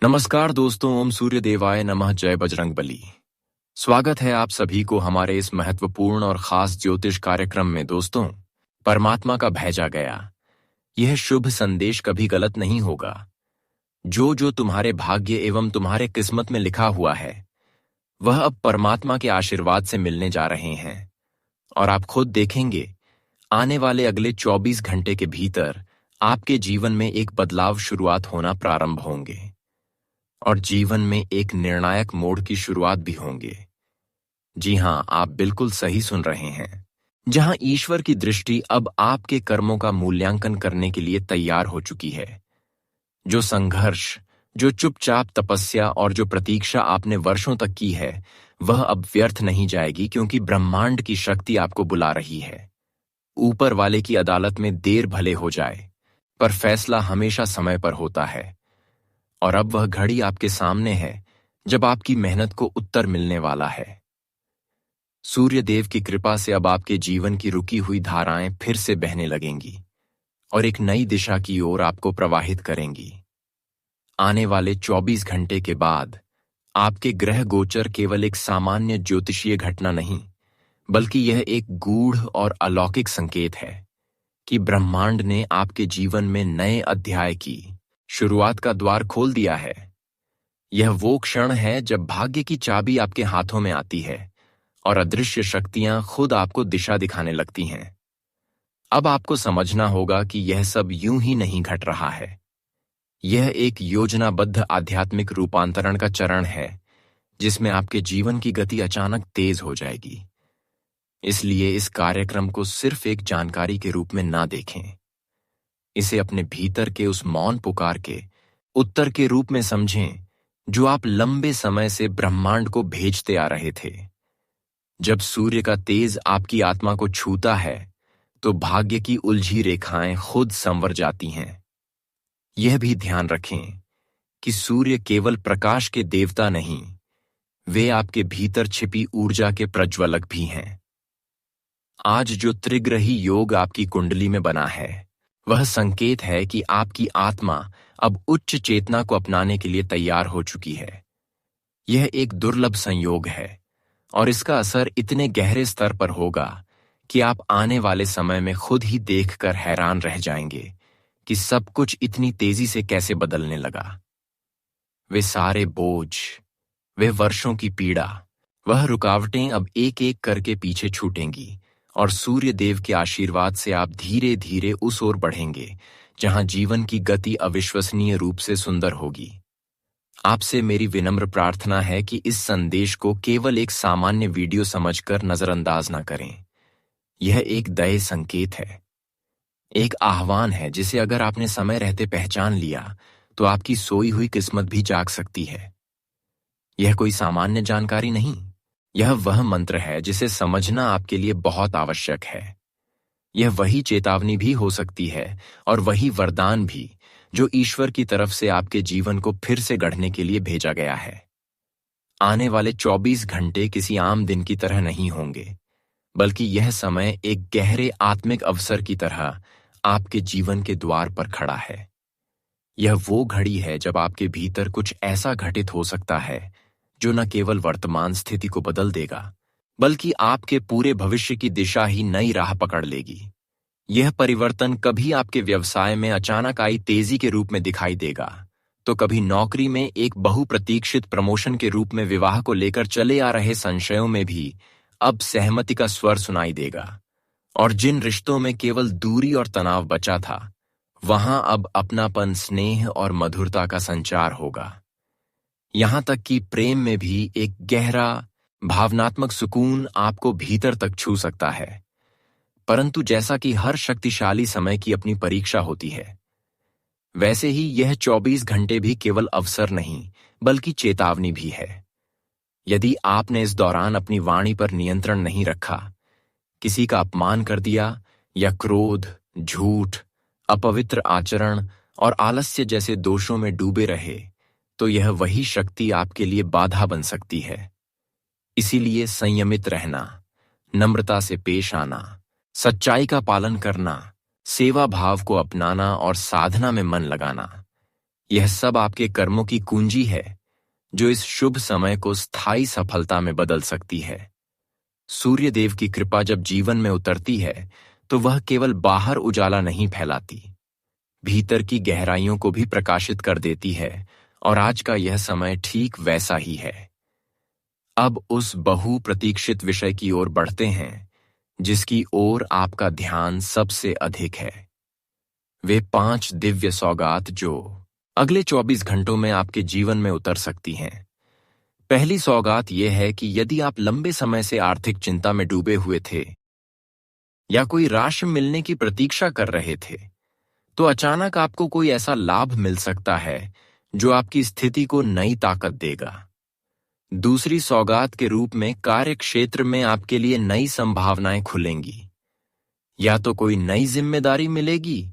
नमस्कार दोस्तों, ओम सूर्य देवाय नमः, जय बजरंगबली। स्वागत है आप सभी को हमारे इस महत्वपूर्ण और खास ज्योतिष कार्यक्रम में। दोस्तों, परमात्मा का भेजा गया यह शुभ संदेश कभी गलत नहीं होगा। जो जो तुम्हारे भाग्य एवं तुम्हारे किस्मत में लिखा हुआ है वह अब परमात्मा के आशीर्वाद से मिलने जा रहे हैं। और आप खुद देखेंगे, आने वाले अगले 24 घंटे के भीतर आपके जीवन में एक बदलाव शुरुआत होना प्रारंभ होंगे और जीवन में एक निर्णायक मोड़ की शुरुआत भी होंगे। जी हां, आप बिल्कुल सही सुन रहे हैं। जहां ईश्वर की दृष्टि अब आपके कर्मों का मूल्यांकन करने के लिए तैयार हो चुकी है। जो संघर्ष, जो चुपचाप तपस्या और जो प्रतीक्षा आपने वर्षों तक की है वह अब व्यर्थ नहीं जाएगी, क्योंकि ब्रह्मांड की शक्ति आपको बुला रही है। ऊपर वाले की अदालत में देर भले हो जाए, पर फैसला हमेशा समय पर होता है। और अब वह घड़ी आपके सामने है जब आपकी मेहनत को उत्तर मिलने वाला है। सूर्य देव की कृपा से अब आपके जीवन की रुकी हुई धाराएं फिर से बहने लगेंगी और एक नई दिशा की ओर आपको प्रवाहित करेंगी। आने वाले 24 घंटे के बाद आपके ग्रह गोचर केवल एक सामान्य ज्योतिषीय घटना नहीं, बल्कि यह एक गूढ़ और अलौकिक संकेत है कि ब्रह्मांड ने आपके जीवन में नए अध्याय की शुरुआत का द्वार खोल दिया है। यह वो क्षण है जब भाग्य की चाबी आपके हाथों में आती है और अदृश्य शक्तियां खुद आपको दिशा दिखाने लगती हैं। अब आपको समझना होगा कि यह सब यूं ही नहीं घट रहा है। यह एक योजनाबद्ध आध्यात्मिक रूपांतरण का चरण है जिसमें आपके जीवन की गति अचानक तेज हो जाएगी। इसलिए इस कार्यक्रम को सिर्फ एक जानकारी के रूप में ना देखें। इसे अपने भीतर के उस मौन पुकार के उत्तर के रूप में समझें जो आप लंबे समय से ब्रह्मांड को भेजते आ रहे थे। जब सूर्य का तेज आपकी आत्मा को छूता है तो भाग्य की उलझी रेखाएं खुद संवर जाती हैं। यह भी ध्यान रखें कि सूर्य केवल प्रकाश के देवता नहीं, वे आपके भीतर छिपी ऊर्जा के प्रज्वलक भी हैं। आज जो त्रिग्रही योग आपकी कुंडली में बना है वह संकेत है कि आपकी आत्मा अब उच्च चेतना को अपनाने के लिए तैयार हो चुकी है। यह एक दुर्लभ संयोग है और इसका असर इतने गहरे स्तर पर होगा कि आप आने वाले समय में खुद ही देखकर हैरान रह जाएंगे कि सब कुछ इतनी तेजी से कैसे बदलने लगा। वे सारे बोझ, वे वर्षों की पीड़ा, वह रुकावटें अब एक एक करके पीछे छूटेंगी और सूर्य देव के आशीर्वाद से आप धीरे धीरे उस ओर बढ़ेंगे जहां जीवन की गति अविश्वसनीय रूप से सुंदर होगी। आपसे मेरी विनम्र प्रार्थना है कि इस संदेश को केवल एक सामान्य वीडियो समझकर नजरअंदाज न करें। यह एक दया संकेत है, एक आह्वान है जिसे अगर आपने समय रहते पहचान लिया तो आपकी सोई हुई किस्मत भी जाग सकती है। यह कोई सामान्य जानकारी नहीं, यह वह मंत्र है जिसे समझना आपके लिए बहुत आवश्यक है। यह वही चेतावनी भी हो सकती है और वही वरदान भी जो ईश्वर की तरफ से आपके जीवन को फिर से गढ़ने के लिए भेजा गया है। आने वाले 24 घंटे किसी आम दिन की तरह नहीं होंगे, बल्कि यह समय एक गहरे आत्मिक अवसर की तरह आपके जीवन के द्वार पर खड़ा है। यह वो घड़ी है जब आपके भीतर कुछ ऐसा घटित हो सकता है जो न केवल वर्तमान स्थिति को बदल देगा, बल्कि आपके पूरे भविष्य की दिशा ही नई राह पकड़ लेगी। यह परिवर्तन कभी आपके व्यवसाय में अचानक आई तेजी के रूप में दिखाई देगा, तो कभी नौकरी में एक बहुप्रतीक्षित प्रमोशन के रूप में विवाह को लेकर चले आ रहे संशयों में भी अब सहमति का स्वर सुनाई देगा। और जिन रिश्तों में केवल दूरी और तनाव बचा था, वहां अब अपनापन, स्नेह और मधुरता का संचार होगा। यहां तक कि प्रेम में भी एक गहरा भावनात्मक सुकून आपको भीतर तक छू सकता है। परंतु जैसा कि हर शक्तिशाली समय की अपनी परीक्षा होती है, वैसे ही यह 24 घंटे भी केवल अवसर नहीं, बल्कि चेतावनी भी है। यदि आपने इस दौरान अपनी वाणी पर नियंत्रण नहीं रखा, किसी का अपमान कर दिया या क्रोध, झूठ, अपवित्र आचरण और आलस्य जैसे दोषों में डूबे रहे, तो यह वही शक्ति आपके लिए बाधा बन सकती है। इसीलिए संयमित रहना, नम्रता से पेश आना, सच्चाई का पालन करना, सेवा भाव को अपनाना और साधना में मन लगाना, यह सब आपके कर्मों की कुंजी है जो इस शुभ समय को स्थायी सफलता में बदल सकती है। सूर्य देव की कृपा जब जीवन में उतरती है तो वह केवल बाहर उजाला नहीं फैलाती, भीतर की गहराइयों को भी प्रकाशित कर देती है। और आज का यह समय ठीक वैसा ही है। अब उस बहुप्रतीक्षित विषय की ओर बढ़ते हैं जिसकी ओर आपका ध्यान सबसे अधिक है। वे 5 दिव्य सौगात जो अगले 24 घंटों में आपके जीवन में उतर सकती हैं। पहली सौगात यह है कि यदि आप लंबे समय से आर्थिक चिंता में डूबे हुए थे या कोई राशि मिलने की प्रतीक्षा कर रहे थे, तो अचानक आपको कोई ऐसा लाभ मिल सकता है जो आपकी स्थिति को नई ताकत देगा। दूसरी सौगात के रूप में कार्य क्षेत्र में आपके लिए नई संभावनाएं खुलेंगी। या तो कोई नई जिम्मेदारी मिलेगी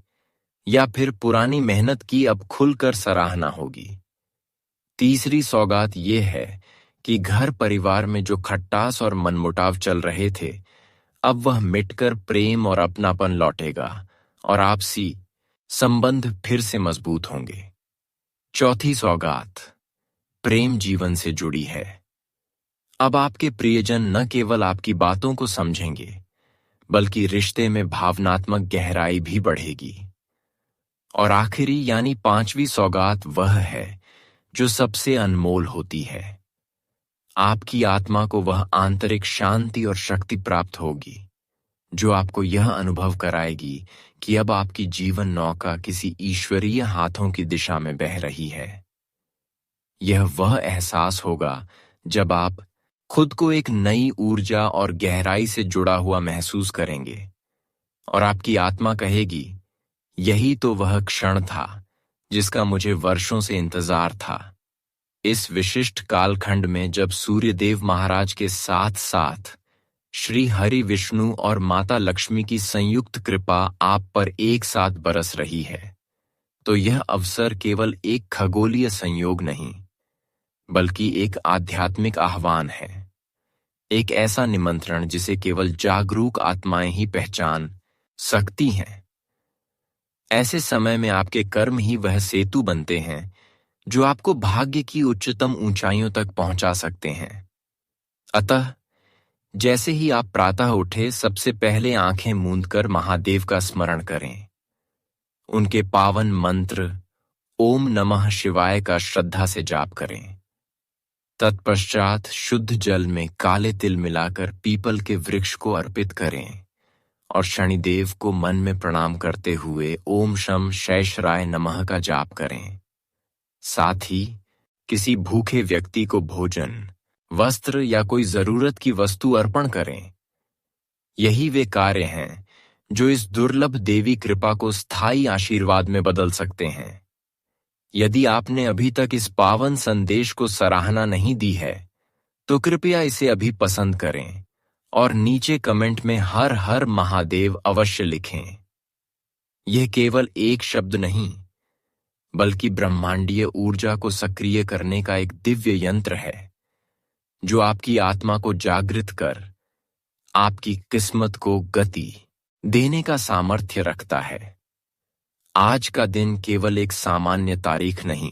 या फिर पुरानी मेहनत की अब खुलकर सराहना होगी। तीसरी सौगात यह है कि घर परिवार में जो खट्टास और मनमुटाव चल रहे थे, अब वह मिटकर प्रेम और अपनापन लौटेगा और आपसी संबंध फिर से मजबूत होंगे। चौथी सौगात प्रेम जीवन से जुड़ी है। अब आपके प्रियजन न केवल आपकी बातों को समझेंगे, बल्कि रिश्ते में भावनात्मक गहराई भी बढ़ेगी। और आखिरी यानी 5वीं सौगात वह है जो सबसे अनमोल होती है। आपकी आत्मा को वह आंतरिक शांति और शक्ति प्राप्त होगी जो आपको यह अनुभव कराएगी कि अब आपकी जीवन नौका किसी ईश्वरीय हाथों की दिशा में बह रही है। यह वह एहसास होगा जब आप खुद को एक नई ऊर्जा और गहराई से जुड़ा हुआ महसूस करेंगे और आपकी आत्मा कहेगी, यही तो वह क्षण था जिसका मुझे वर्षों से इंतजार था। इस विशिष्ट कालखंड में जब सूर्यदेव महाराज के साथ साथ श्री हरि विष्णु और माता लक्ष्मी की संयुक्त कृपा आप पर एक साथ बरस रही है, तो यह अवसर केवल एक खगोलीय संयोग नहीं, बल्कि एक आध्यात्मिक आह्वान है। एक ऐसा निमंत्रण जिसे केवल जागरूक आत्माएं ही पहचान सकती हैं। ऐसे समय में आपके कर्म ही वह सेतु बनते हैं जो आपको भाग्य की उच्चतम ऊंचाइयों तक पहुंचा सकते हैं। अतः जैसे ही आप प्रातः उठे, सबसे पहले आंखें मूंदकर महादेव का स्मरण करें। उनके पावन मंत्र ओम नमः शिवाय का श्रद्धा से जाप करें। तत्पश्चात शुद्ध जल में काले तिल मिलाकर पीपल के वृक्ष को अर्पित करें और शनिदेव को मन में प्रणाम करते हुए ओम शम शैशराय नमः का जाप करें। साथ ही किसी भूखे व्यक्ति को भोजन, वस्त्र या कोई जरूरत की वस्तु अर्पण करें। यही वे कार्य हैं जो इस दुर्लभ देवी कृपा को स्थायी आशीर्वाद में बदल सकते हैं। यदि आपने अभी तक इस पावन संदेश को सराहना नहीं दी है, तो कृपया इसे अभी पसंद करें और नीचे कमेंट में हर हर महादेव अवश्य लिखें। यह केवल एक शब्द नहीं, बल्कि ब्रह्मांडीय ऊर्जा को सक्रिय करने का एक दिव्य यंत्र है जो आपकी आत्मा को जागृत कर आपकी किस्मत को गति देने का सामर्थ्य रखता है। आज का दिन केवल एक सामान्य तारीख नहीं,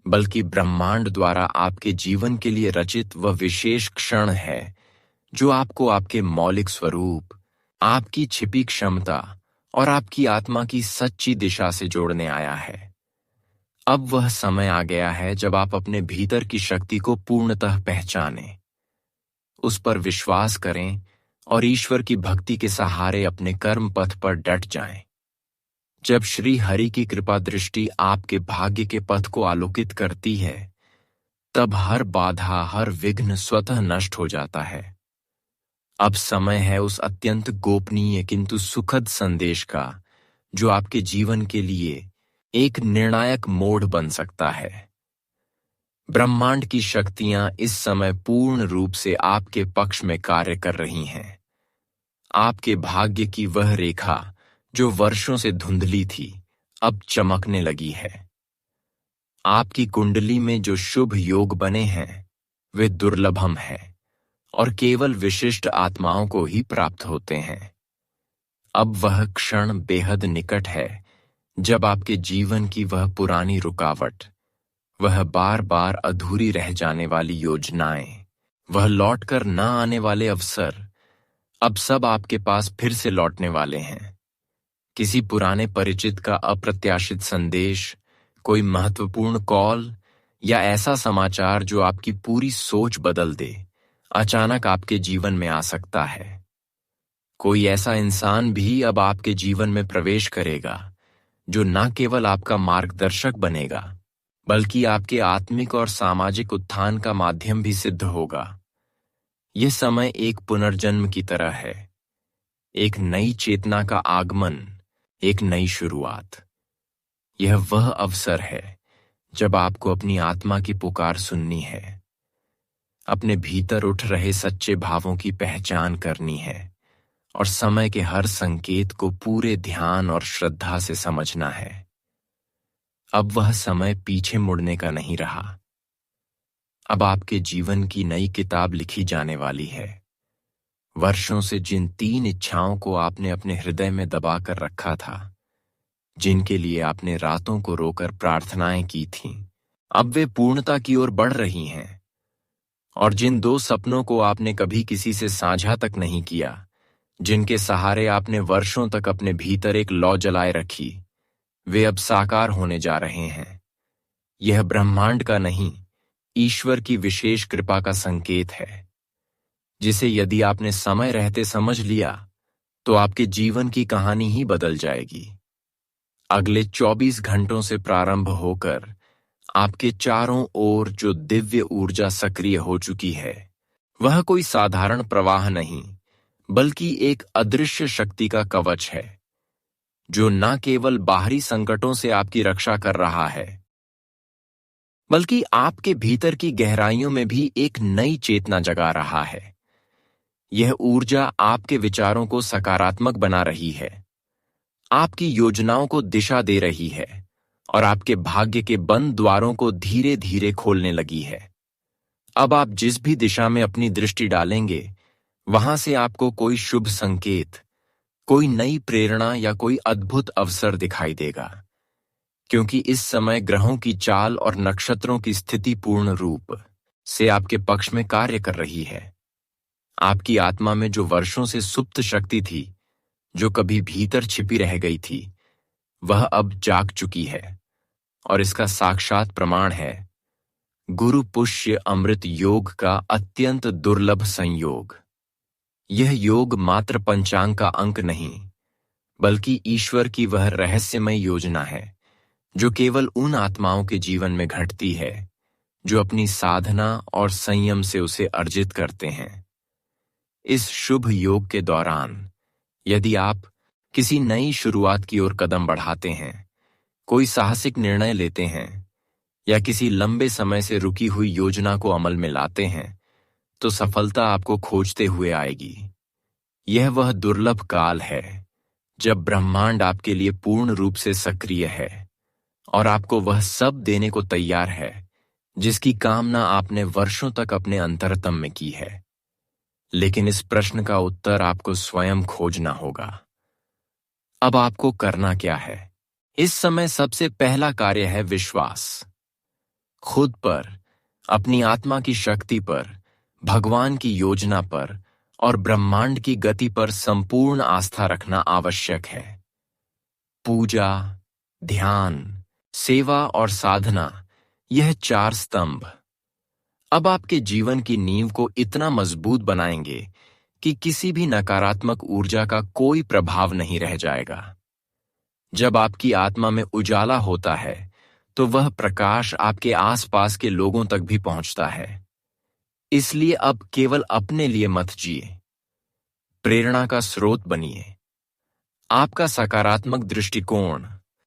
बल्कि ब्रह्मांड द्वारा आपके जीवन के लिए रचित वह विशेष क्षण है जो आपको आपके मौलिक स्वरूप, आपकी छिपी क्षमता और आपकी आत्मा की सच्ची दिशा से जोड़ने आया है। अब वह समय आ गया है जब आप अपने भीतर की शक्ति को पूर्णतः पहचानें, उस पर विश्वास करें और ईश्वर की भक्ति के सहारे अपने कर्म पथ पर डट जाएं। जब श्री हरि की कृपा दृष्टि आपके भाग्य के पथ को आलोकित करती है, तब हर बाधा, हर विघ्न स्वतः नष्ट हो जाता है। अब समय है उस अत्यंत गोपनीय किंतु सुखद संदेश का जो आपके जीवन के लिए एक निर्णायक मोड़ बन सकता है। ब्रह्मांड की शक्तियां इस समय पूर्ण रूप से आपके पक्ष में कार्य कर रही हैं। आपके भाग्य की वह रेखा जो वर्षों से धुंधली थी, अब चमकने लगी है। आपकी कुंडली में जो शुभ योग बने हैं, वे दुर्लभम हैं और केवल विशिष्ट आत्माओं को ही प्राप्त होते हैं। अब वह क्षण बेहद निकट है जब आपके जीवन की वह पुरानी रुकावट, वह बार बार अधूरी रह जाने वाली योजनाएं, वह लौटकर न आने वाले अवसर अब सब आपके पास फिर से लौटने वाले हैं। किसी पुराने परिचित का अप्रत्याशित संदेश, कोई महत्वपूर्ण कॉल या ऐसा समाचार जो आपकी पूरी सोच बदल दे, अचानक आपके जीवन में आ सकता है। कोई ऐसा इंसान भी अब आपके जीवन में प्रवेश करेगा जो न केवल आपका मार्गदर्शक बनेगा, बल्कि आपके आत्मिक और सामाजिक उत्थान का माध्यम भी सिद्ध होगा। यह समय एक पुनर्जन्म की तरह है, एक नई चेतना का आगमन, एक नई शुरुआत। यह वह अवसर है जब आपको अपनी आत्मा की पुकार सुननी है, अपने भीतर उठ रहे सच्चे भावों की पहचान करनी है और समय के हर संकेत को पूरे ध्यान और श्रद्धा से समझना है। अब वह समय पीछे मुड़ने का नहीं रहा। अब आपके जीवन की नई किताब लिखी जाने वाली है। वर्षों से जिन 3 इच्छाओं को आपने अपने हृदय में दबाकर रखा था, जिनके लिए आपने रातों को रोकर प्रार्थनाएं की थीं, अब वे पूर्णता की ओर बढ़ रही हैं। और जिन 2 सपनों को आपने कभी किसी से साझा तक नहीं किया, जिनके सहारे आपने वर्षों तक अपने भीतर एक लौ जलाए रखी, वे अब साकार होने जा रहे हैं। यह ब्रह्मांड का नहीं, ईश्वर की विशेष कृपा का संकेत है, जिसे यदि आपने समय रहते समझ लिया तो आपके जीवन की कहानी ही बदल जाएगी। अगले 24 घंटों से प्रारंभ होकर आपके चारों ओर जो दिव्य ऊर्जा सक्रिय हो चुकी है, वह कोई साधारण प्रवाह नहीं, बल्कि एक अदृश्य शक्ति का कवच है, जो न केवल बाहरी संकटों से आपकी रक्षा कर रहा है, बल्कि आपके भीतर की गहराइयों में भी एक नई चेतना जगा रहा है। यह ऊर्जा आपके विचारों को सकारात्मक बना रही है, आपकी योजनाओं को दिशा दे रही है और आपके भाग्य के बंद द्वारों को धीरे धीरे खोलने लगी है। अब आप जिस भी दिशा में अपनी दृष्टि डालेंगे, वहां से आपको कोई शुभ संकेत, कोई नई प्रेरणा या कोई अद्भुत अवसर दिखाई देगा, क्योंकि इस समय ग्रहों की चाल और नक्षत्रों की स्थिति पूर्ण रूप से आपके पक्ष में कार्य कर रही है। आपकी आत्मा में जो वर्षों से सुप्त शक्ति थी, जो कभी भीतर छिपी रह गई थी, वह अब जाग चुकी है और इसका साक्षात प्रमाण है गुरु पुष्य अमृत योग का अत्यंत दुर्लभ संयोग। यह योग मात्र पंचांग का अंक नहीं, बल्कि ईश्वर की वह रहस्यमय योजना है जो केवल उन आत्माओं के जीवन में घटती है जो अपनी साधना और संयम से उसे अर्जित करते हैं। इस शुभ योग के दौरान यदि आप किसी नई शुरुआत की ओर कदम बढ़ाते हैं, कोई साहसिक निर्णय लेते हैं या किसी लंबे समय से रुकी हुई योजना को अमल में लाते हैं, तो सफलता आपको खोजते हुए आएगी। यह वह दुर्लभ काल है जब ब्रह्मांड आपके लिए पूर्ण रूप से सक्रिय है और आपको वह सब देने को तैयार है जिसकी कामना आपने वर्षों तक अपने अंतरतम में की है। लेकिन इस प्रश्न का उत्तर आपको स्वयं खोजना होगा। अब आपको करना क्या है? इस समय सबसे पहला कार्य है विश्वास। खुद पर, अपनी आत्मा की शक्ति पर, भगवान की योजना पर और ब्रह्मांड की गति पर संपूर्ण आस्था रखना आवश्यक है। पूजा, ध्यान, सेवा और साधना, यह 4 स्तंभ अब आपके जीवन की नींव को इतना मजबूत बनाएंगे कि किसी भी नकारात्मक ऊर्जा का कोई प्रभाव नहीं रह जाएगा। जब आपकी आत्मा में उजाला होता है, तो वह प्रकाश आपके आसपास के लोगों तक भी पहुंचता है। इसलिए अब केवल अपने लिए मत जिए, प्रेरणा का स्रोत बनिए। आपका सकारात्मक दृष्टिकोण,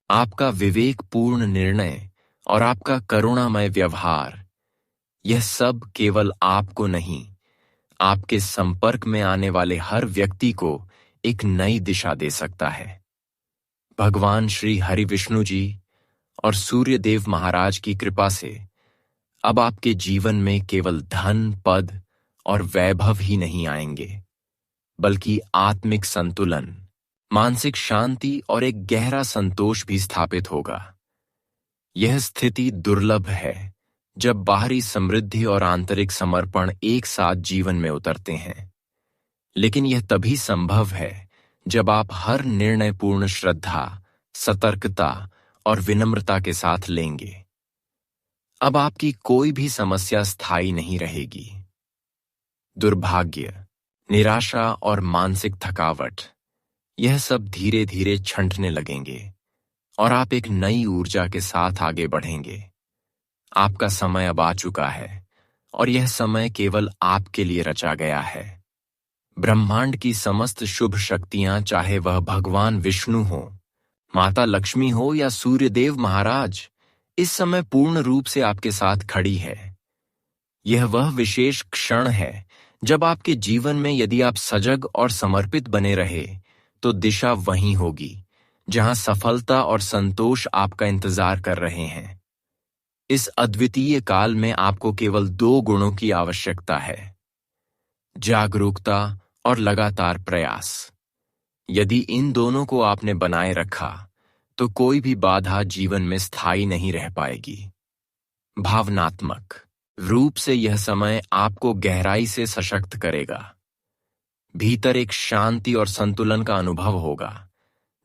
आपका विवेकपूर्ण निर्णय और आपका करुणामय व्यवहार, यह सब केवल आपको नहीं, आपके संपर्क में आने वाले हर व्यक्ति को एक नई दिशा दे सकता है। भगवान श्री हरि विष्णु जी और सूर्य देव महाराज की कृपा से अब आपके जीवन में केवल धन, पद और वैभव ही नहीं आएंगे, बल्कि आत्मिक संतुलन, मानसिक शांति और एक गहरा संतोष भी स्थापित होगा। यह स्थिति दुर्लभ है जब बाहरी समृद्धि और आंतरिक समर्पण एक साथ जीवन में उतरते हैं, लेकिन यह तभी संभव है जब आप हर निर्णय पूर्ण श्रद्धा, सतर्कता और विनम्रता के साथ लेंगे। अब आपकी कोई भी समस्या स्थायी नहीं रहेगी। दुर्भाग्य, निराशा और मानसिक थकावट, यह सब धीरे धीरे छंटने लगेंगे और आप एक नई ऊर्जा के साथ आगे बढ़ेंगे। आपका समय अब आ चुका है और यह समय केवल आपके लिए रचा गया है। ब्रह्मांड की समस्त शुभ शक्तियां, चाहे वह भगवान विष्णु हो, माता लक्ष्मी हो या सूर्यदेव महाराज, इस समय पूर्ण रूप से आपके साथ खड़ी है। यह वह विशेष क्षण है जब आपके जीवन में यदि आप सजग और समर्पित बने रहे तो दिशा वहीं होगी जहां सफलता और संतोष आपका इंतजार कर रहे हैं। इस अद्वितीय काल में आपको केवल 2 गुणों की आवश्यकता है: जागरूकता और लगातार प्रयास। यदि इन दोनों को आपने बनाए रखा तो कोई भी बाधा जीवन में स्थायी नहीं रह पाएगी। भावनात्मक रूप से यह समय आपको गहराई से सशक्त करेगा। भीतर एक शांति और संतुलन का अनुभव होगा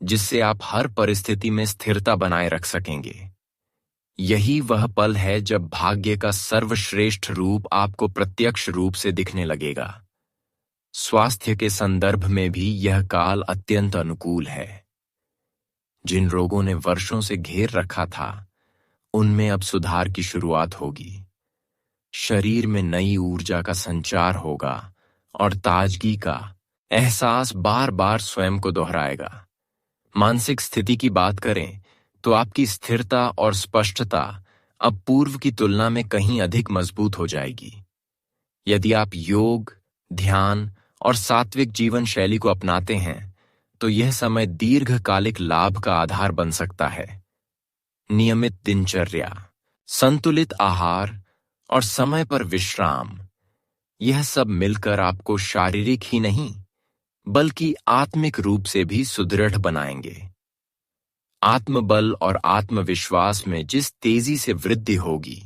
जिससे आप हर परिस्थिति में स्थिरता बनाए रख सकेंगे। यही वह पल है जब भाग्य का सर्वश्रेष्ठ रूप आपको प्रत्यक्ष रूप से दिखने लगेगा। स्वास्थ्य के संदर्भ में भी यह काल अत्यंत अनुकूल है। जिन रोगों ने वर्षों से घेर रखा था, उनमें अब सुधार की शुरुआत होगी। शरीर में नई ऊर्जा का संचार होगा और ताजगी का एहसास बार बार स्वयं को दोहराएगा। मानसिक स्थिति की बात करें तो आपकी स्थिरता और स्पष्टता अब पूर्व की तुलना में कहीं अधिक मजबूत हो जाएगी। यदि आप योग, ध्यान और सात्विक जीवन शैली को अपनाते हैं तो यह समय दीर्घकालिक लाभ का आधार बन सकता है। नियमित दिनचर्या, संतुलित आहार और समय पर विश्राम, यह सब मिलकर आपको शारीरिक ही नहीं बल्कि आत्मिक रूप से भी सुदृढ़ बनाएंगे। आत्मबल और आत्मविश्वास में जिस तेजी से वृद्धि होगी,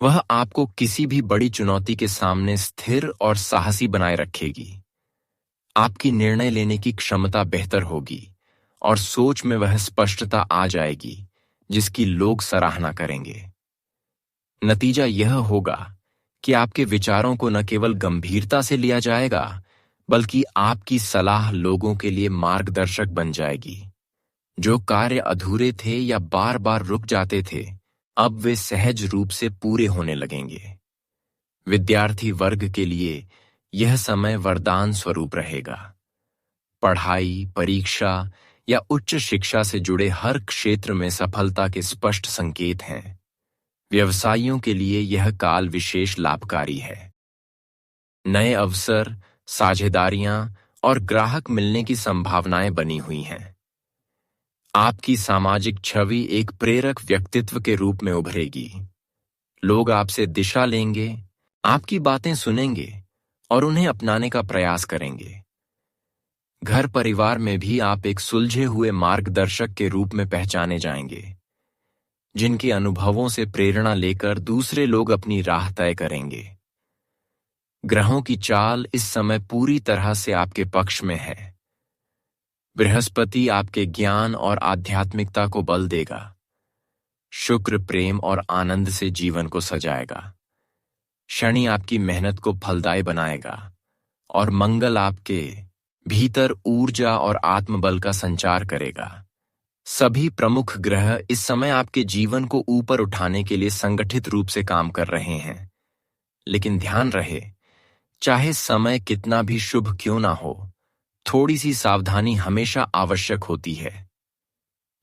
वह आपको किसी भी बड़ी चुनौती के सामने स्थिर और साहसी बनाए रखेगी। आपकी निर्णय लेने की क्षमता बेहतर होगी और सोच में वह स्पष्टता आ जाएगी जिसकी लोग सराहना करेंगे। नतीजा यह होगा कि आपके विचारों को न केवल गंभीरता से लिया जाएगा, बल्कि आपकी सलाह लोगों के लिए मार्गदर्शक बन जाएगी। जो कार्य अधूरे थे या बार बार रुक जाते थे, अब वे सहज रूप से पूरे होने लगेंगे। विद्यार्थी वर्ग के लिए यह समय वरदान स्वरूप रहेगा। पढ़ाई, परीक्षा या उच्च शिक्षा से जुड़े हर क्षेत्र में सफलता के स्पष्ट संकेत हैं। व्यवसायियों के लिए यह काल विशेष लाभकारी है। नए अवसर, साझेदारियां और ग्राहक मिलने की संभावनाएं बनी हुई हैं। आपकी सामाजिक छवि एक प्रेरक व्यक्तित्व के रूप में उभरेगी। लोग आपसे दिशा लेंगे, आपकी बातें सुनेंगे और उन्हें अपनाने का प्रयास करेंगे। घर परिवार में भी आप एक सुलझे हुए मार्गदर्शक के रूप में पहचाने जाएंगे, जिनके अनुभवों से प्रेरणा लेकर दूसरे लोग अपनी राह तय करेंगे। ग्रहों की चाल इस समय पूरी तरह से आपके पक्ष में है। बृहस्पति आपके ज्ञान और आध्यात्मिकता को बल देगा। शुक्र प्रेम और आनंद से जीवन को सजाएगा। शनि आपकी मेहनत को फलदायी बनाएगा और मंगल आपके भीतर ऊर्जा और आत्मबल का संचार करेगा। सभी प्रमुख ग्रह इस समय आपके जीवन को ऊपर उठाने के लिए संगठित रूप से काम कर रहे हैं। लेकिन ध्यान रहे, चाहे समय कितना भी शुभ क्यों ना हो, थोड़ी सी सावधानी हमेशा आवश्यक होती है।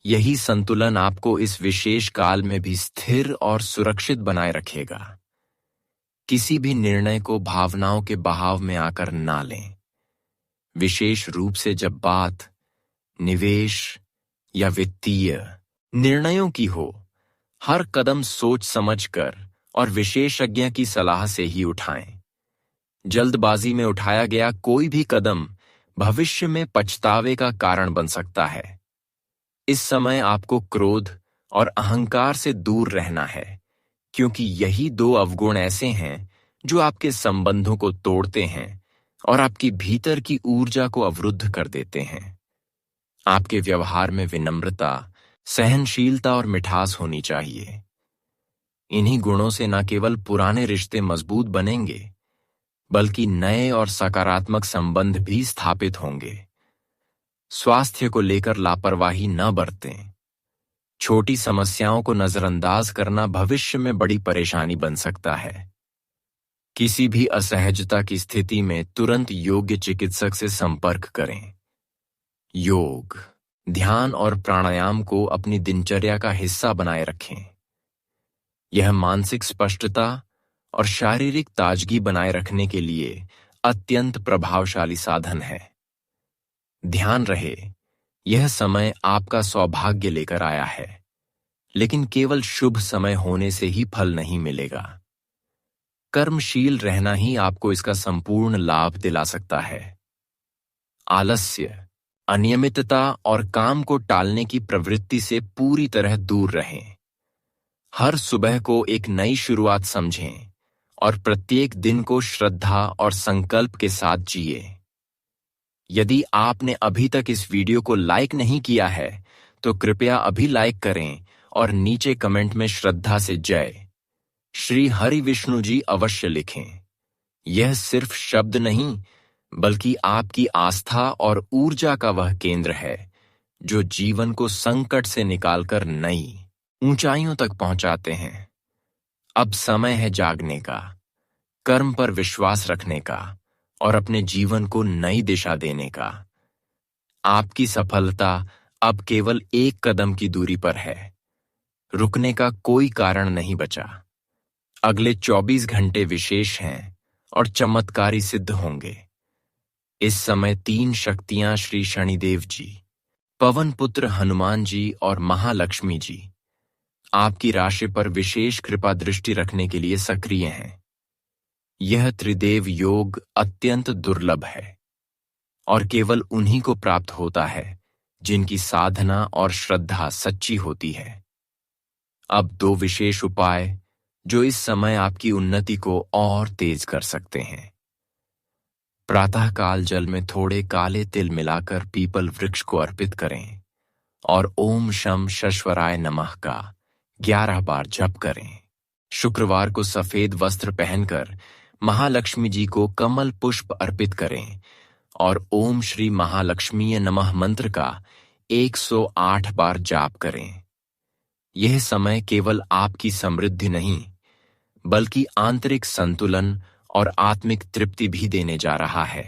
यही संतुलन आपको इस विशेष काल में भी स्थिर और सुरक्षित बनाए रखेगा। किसी भी निर्णय को भावनाओं के बहाव में आकर ना लें, विशेष रूप से जब बात निवेश या वित्तीय निर्णयों की हो। हर कदम सोच समझकर और विशेषज्ञ की सलाह से ही उठाएं। जल्दबाजी में उठाया गया कोई भी कदम भविष्य में पछतावे का कारण बन सकता है। इस समय आपको क्रोध और अहंकार से दूर रहना है, क्योंकि यही दो अवगुण ऐसे हैं जो आपके संबंधों को तोड़ते हैं और आपकी भीतर की ऊर्जा को अवरुद्ध कर देते हैं। आपके व्यवहार में विनम्रता, सहनशीलता और मिठास होनी चाहिए। इन्हीं गुणों से न केवल पुराने रिश्ते मजबूत बनेंगे, बल्कि नए और सकारात्मक संबंध भी स्थापित होंगे। स्वास्थ्य को लेकर लापरवाही न बरतें। छोटी समस्याओं को नजरअंदाज करना भविष्य में बड़ी परेशानी बन सकता है। किसी भी असहजता की स्थिति में तुरंत योग्य चिकित्सक से संपर्क करें। योग, ध्यान और प्राणायाम को अपनी दिनचर्या का हिस्सा बनाए रखें। यह मानसिक स्पष्टता और शारीरिक ताजगी बनाए रखने के लिए अत्यंत प्रभावशाली साधन है। ध्यान रहे, यह समय आपका सौभाग्य लेकर आया है, लेकिन केवल शुभ समय होने से ही फल नहीं मिलेगा। कर्मशील रहना ही आपको इसका संपूर्ण लाभ दिला सकता है। आलस्य, अनियमितता और काम को टालने की प्रवृत्ति से पूरी तरह दूर रहें। हर सुबह को एक नई शुरुआत समझें और प्रत्येक दिन को श्रद्धा और संकल्प के साथ जिए। यदि आपने अभी तक इस वीडियो को लाइक नहीं किया है, तो कृपया अभी लाइक करें और नीचे कमेंट में श्रद्धा से जय श्री हरि विष्णु जी अवश्य लिखें। यह सिर्फ शब्द नहीं, बल्कि आपकी आस्था और ऊर्जा का वह केंद्र है जो जीवन को संकट से निकालकर नई ऊंचाइयों तक पहुंचाते हैं। अब समय है जागने का, कर्म पर विश्वास रखने का और अपने जीवन को नई दिशा देने का। आपकी सफलता अब केवल एक कदम की दूरी पर है। रुकने का कोई कारण नहीं बचा। अगले 24 घंटे विशेष हैं और चमत्कारी सिद्ध होंगे। इस समय 3 शक्तियां श्री शनिदेव जी, पवन पुत्र हनुमान जी और महालक्ष्मी जी आपकी राशि पर विशेष कृपा दृष्टि रखने के लिए सक्रिय हैं। यह त्रिदेव योग अत्यंत दुर्लभ है और केवल उन्हीं को प्राप्त होता है जिनकी साधना और श्रद्धा सच्ची होती है। अब 2 विशेष उपाय जो इस समय आपकी उन्नति को और तेज कर सकते हैं। प्रातःकाल जल में थोड़े काले तिल मिलाकर पीपल वृक्ष को अर्पित करें और ओम शम शश्वराय नमः का 11 बार जप करें। शुक्रवार को सफेद वस्त्र पहनकर महालक्ष्मी जी को कमल पुष्प अर्पित करें और ओम श्री महालक्ष्मीय नमः मंत्र का 108 बार जाप करें। यह समय केवल आपकी समृद्धि नहीं, बल्कि आंतरिक संतुलन और आत्मिक तृप्ति भी देने जा रहा है।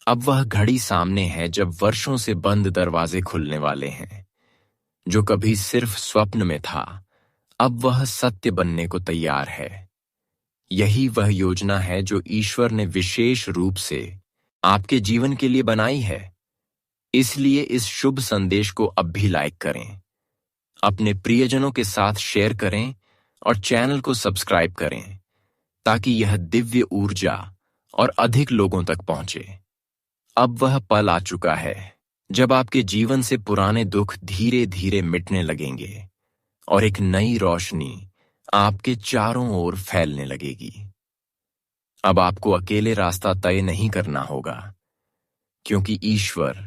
अब वह घड़ी सामने है जब वर्षों से बंद दरवाजे खुलने वाले हैं। जो कभी सिर्फ स्वप्न में था, अब वह सत्य बनने को तैयार है। यही वह योजना है जो ईश्वर ने विशेष रूप से आपके जीवन के लिए बनाई है। इसलिए इस शुभ संदेश को अब भी लाइक करें, अपने प्रियजनों के साथ शेयर करें और चैनल को सब्सक्राइब करें, ताकि यह दिव्य ऊर्जा और अधिक लोगों तक पहुंचे। अब वह पल आ चुका है जब आपके जीवन से पुराने दुख धीरे धीरे मिटने लगेंगे और एक नई रोशनी आपके चारों ओर फैलने लगेगी। अब आपको अकेले रास्ता तय नहीं करना होगा, क्योंकि ईश्वर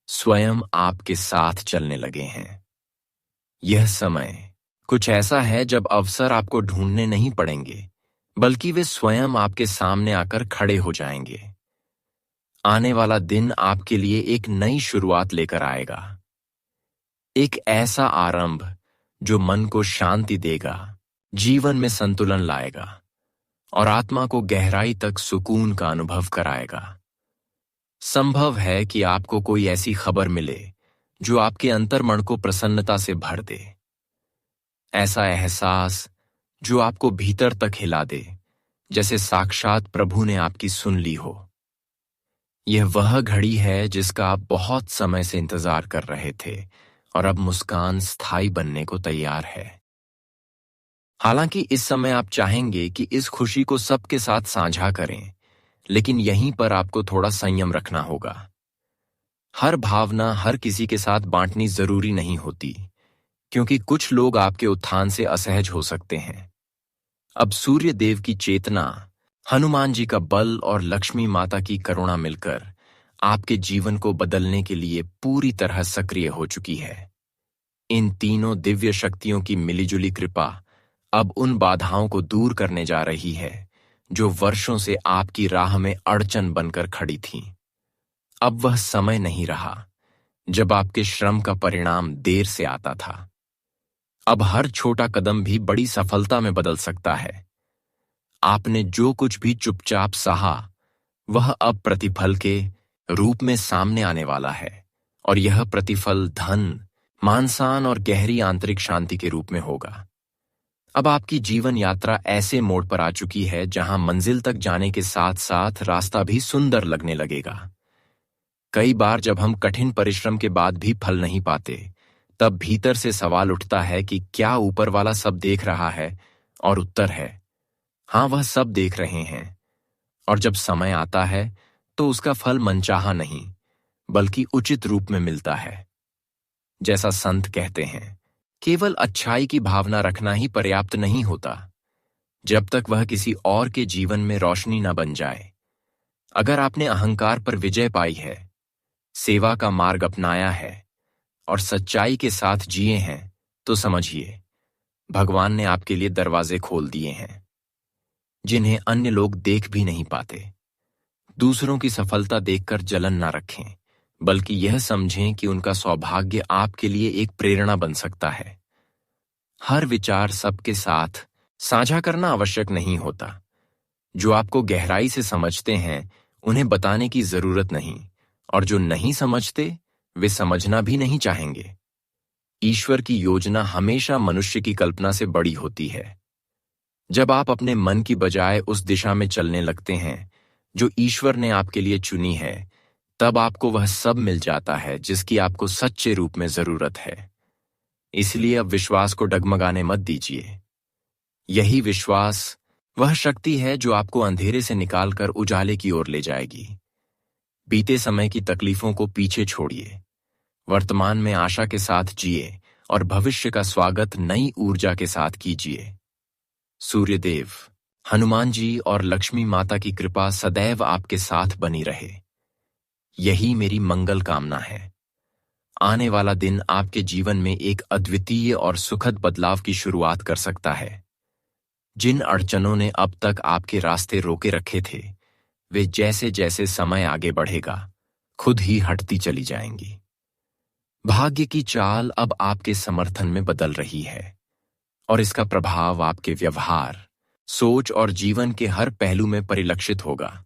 स्वयं आपके साथ चलने लगे हैं। यह समय कुछ ऐसा है जब अवसर आपको ढूंढने नहीं पड़ेंगे, बल्कि वे स्वयं आपके सामने आकर खड़े हो जाएंगे। आने वाला दिन आपके लिए एक नई शुरुआत लेकर आएगा, एक ऐसा आरंभ जो मन को शांति देगा, जीवन में संतुलन लाएगा और आत्मा को गहराई तक सुकून का अनुभव कराएगा। संभव है कि आपको कोई ऐसी खबर मिले जो आपके अंतर्मन को प्रसन्नता से भर दे, ऐसा एहसास जो आपको भीतर तक हिला दे, जैसे साक्षात प्रभु ने आपकी सुन ली हो। यह वह घड़ी है जिसका आप बहुत समय से इंतजार कर रहे थे और अब मुस्कान स्थायी बनने को तैयार है। हालांकि इस समय आप चाहेंगे कि इस खुशी को सबके साथ साझा करें, लेकिन यहीं पर आपको थोड़ा संयम रखना होगा। हर भावना हर किसी के साथ बांटनी जरूरी नहीं होती, क्योंकि कुछ लोग आपके उत्थान से असहज हो सकते हैं। अब सूर्य देव की चेतना, हनुमान जी का बल और लक्ष्मी माता की करुणा मिलकर आपके जीवन को बदलने के लिए पूरी तरह सक्रिय हो चुकी है। इन तीनों दिव्य शक्तियों की मिलीजुली कृपा अब उन बाधाओं को दूर करने जा रही है जो वर्षों से आपकी राह में अड़चन बनकर खड़ी थीं। अब वह समय नहीं रहा जब आपके श्रम का परिणाम देर से आता था। अब हर छोटा कदम भी बड़ी सफलता में बदल सकता है। आपने जो कुछ भी चुपचाप सहा, वह अब प्रतिफल के रूप में सामने आने वाला है, और यह प्रतिफल धन, मान-सम्मान और गहरी आंतरिक शांति के रूप में होगा। अब आपकी जीवन यात्रा ऐसे मोड़ पर आ चुकी है जहां मंजिल तक जाने के साथ साथ रास्ता भी सुंदर लगने लगेगा। कई बार जब हम कठिन परिश्रम के बाद भी फल नहीं पाते, तब भीतर से सवाल उठता है कि क्या ऊपर वाला सब देख रहा है? और उत्तर है हाँ, वह सब देख रहे हैं। और जब समय आता है तो उसका फल मनचाहा नहीं, बल्कि उचित रूप में मिलता है। जैसा संत कहते हैं, केवल अच्छाई की भावना रखना ही पर्याप्त नहीं होता, जब तक वह किसी और के जीवन में रोशनी न बन जाए। अगर आपने अहंकार पर विजय पाई है, सेवा का मार्ग अपनाया है और सच्चाई के साथ जिए हैं, तो समझिए भगवान ने आपके लिए दरवाजे खोल दिए हैं, जिन्हें अन्य लोग देख भी नहीं पाते। दूसरों की सफलता देखकर जलन ना रखें, बल्कि यह समझें कि उनका सौभाग्य आपके लिए एक प्रेरणा बन सकता है। हर विचार सबके साथ साझा करना आवश्यक नहीं होता। जो आपको गहराई से समझते हैं, उन्हें बताने की जरूरत नहीं, और जो नहीं समझते, वे समझना भी नहीं चाहेंगे। ईश्वर की योजना हमेशा मनुष्य की कल्पना से बड़ी होती है। जब आप अपने मन की बजाय उस दिशा में चलने लगते हैं जो ईश्वर ने आपके लिए चुनी है, तब आपको वह सब मिल जाता है जिसकी आपको सच्चे रूप में जरूरत है। इसलिए अब विश्वास को डगमगाने मत दीजिए। यही विश्वास वह शक्ति है जो आपको अंधेरे से निकालकर उजाले की ओर ले जाएगी। बीते समय की तकलीफों को पीछे छोड़िए, वर्तमान में आशा के साथ जिए और भविष्य का स्वागत नई ऊर्जा के साथ कीजिए। सूर्यदेव, हनुमान जी और लक्ष्मी माता की कृपा सदैव आपके साथ बनी रहे। यही मेरी मंगल कामना है। आने वाला दिन आपके जीवन में एक अद्वितीय और सुखद बदलाव की शुरुआत कर सकता है। जिन अड़चनों ने अब तक आपके रास्ते रोके रखे थे, वे जैसे जैसे समय आगे बढ़ेगा, खुद ही हटती चली जाएंगी। भाग्य की चाल अब आपके समर्थन में बदल रही है, और इसका प्रभाव आपके व्यवहार, सोच और जीवन के हर पहलू में परिलक्षित होगा।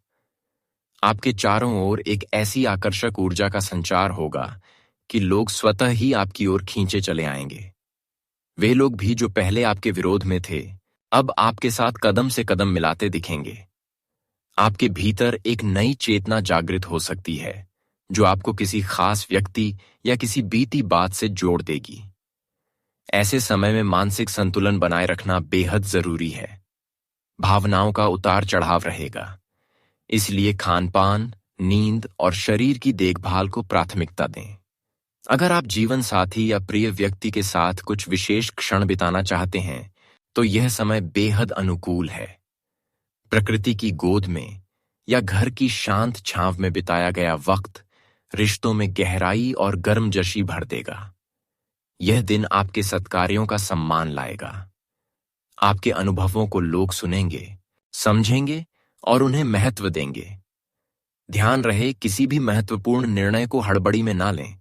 आपके चारों ओर एक ऐसी आकर्षक ऊर्जा का संचार होगा कि लोग स्वतः ही आपकी ओर खींचे चले आएंगे। वे लोग भी जो पहले आपके विरोध में थे, अब आपके साथ कदम से कदम मिलाते दिखेंगे। आपके भीतर एक नई चेतना जागृत हो सकती है, जो आपको किसी खास व्यक्ति या किसी बीती बात से जोड़ देगी। ऐसे समय में मानसिक संतुलन बनाए रखना बेहद जरूरी है। भावनाओं का उतार चढ़ाव रहेगा, इसलिए खानपान, नींद और शरीर की देखभाल को प्राथमिकता दें। अगर आप जीवन साथी या प्रिय व्यक्ति के साथ कुछ विशेष क्षण बिताना चाहते हैं, तो यह समय बेहद अनुकूल है। प्रकृति की गोद में या घर की शांत छांव में बिताया गया वक्त रिश्तों में गहराई और गर्मजोशी भर देगा। यह दिन आपके सत्कार्यों का सम्मान लाएगा। आपके अनुभवों को लोग सुनेंगे, समझेंगे और उन्हें महत्व देंगे। ध्यान रहे, किसी भी महत्वपूर्ण निर्णय को हड़बड़ी में ना लें।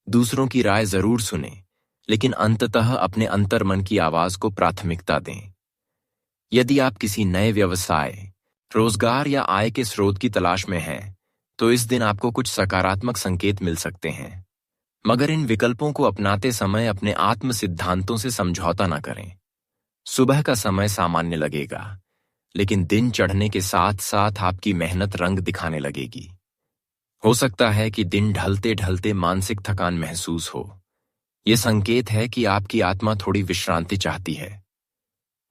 दूसरों की राय जरूर सुनें, लेकिन अंततः अपने अंतर्मन की आवाज को प्राथमिकता दें। यदि आप किसी नए व्यवसाय, रोजगार या आय के स्रोत की तलाश में हैं, तो इस दिन आपको कुछ सकारात्मक संकेत मिल सकते हैं। मगर इन विकल्पों को अपनाते समय अपने आत्म सिद्धांतों से समझौता न करें। सुबह का समय सामान्य लगेगा, लेकिन दिन चढ़ने के साथ साथ आपकी मेहनत रंग दिखाने लगेगी। हो सकता है कि दिन ढलते ढलते मानसिक थकान महसूस हो। यह संकेत है कि आपकी आत्मा थोड़ी विश्रांति चाहती है।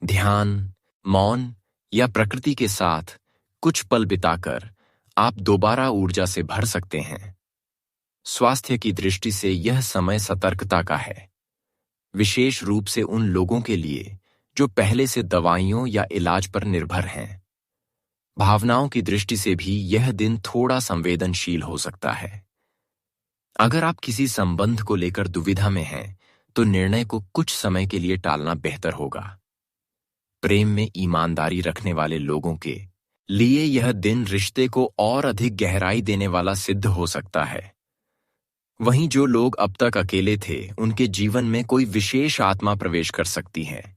ध्यान, मौन या प्रकृति के साथ कुछ पल बिताकर आप दोबारा ऊर्जा से भर सकते हैं। स्वास्थ्य की दृष्टि से यह समय सतर्कता का है, विशेष रूप से उन लोगों के लिए जो पहले से दवाइयों या इलाज पर निर्भर हैं। भावनाओं की दृष्टि से भी यह दिन थोड़ा संवेदनशील हो सकता है। अगर आप किसी संबंध को लेकर दुविधा में हैं, तो निर्णय को कुछ समय के लिए टालना बेहतर होगा। प्रेम में ईमानदारी रखने वाले लोगों के लिए यह दिन रिश्ते को और अधिक गहराई देने वाला सिद्ध हो सकता है। वहीं जो लोग अब तक अकेले थे, उनके जीवन में कोई विशेष आत्मा प्रवेश कर सकती है।